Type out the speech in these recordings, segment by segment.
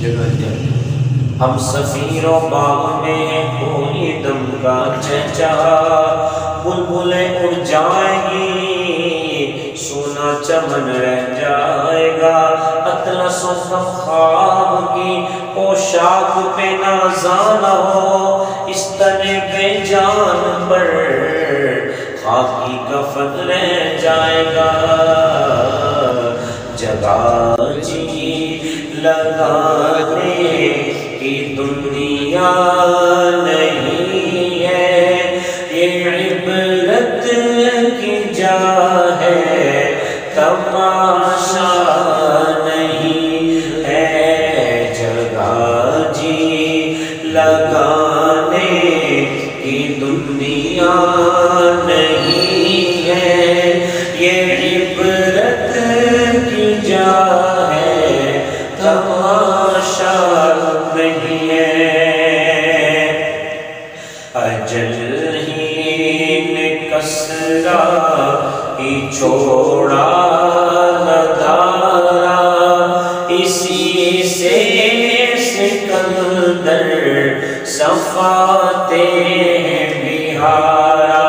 جگہ جگہ ہم سفیر و باغ میں کوئی دم کا چچا، بلبلیں اڑ جائیں گی سونا چمن رہ جائے گا، اطلس و خواب کی پوشاک پہ نازانا ہو، اس تن بے جان پر خاکی کفن رہ جائے گا۔ جگہ جی لگانے کی دنیا نہیں ہے، یہ عبرت کی جا ہے، تماشا نہیں ہے۔ جگہ جی لگانے کی دنیا نہیں ہے، یہ عبرت کی جا ہے، تماشا نہیں ہے۔ اجل ہی نے کسرا ہی چھوڑا دھارا، اسی سے سکندر صفاتے ہیں بہارا،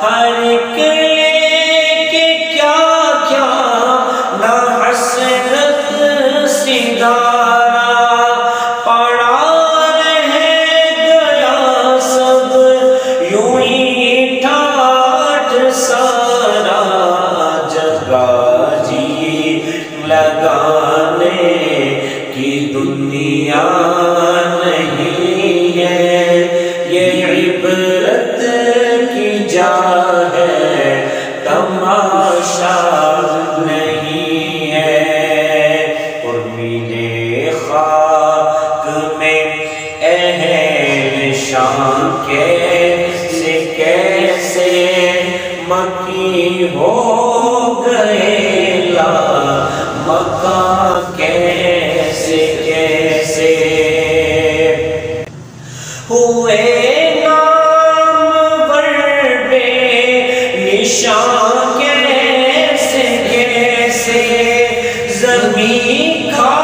ہر ایک کے کیا کیا نہ حسرت سدارا، پڑا رہ گیا سب یوں ہی ٹھاٹھ سارا۔ جگہ جی لگانے کی دنیا نہیں ہے، یہ عبرت کی جا ہے، تماشا نہیں ہے۔ اور میلے خاک میں اہل شام کیسے کیسے مکی ہو گئے، لا مکان کیسے کیسے ہوئے، نامور بے نشان کیسے کیسے، زمین کھا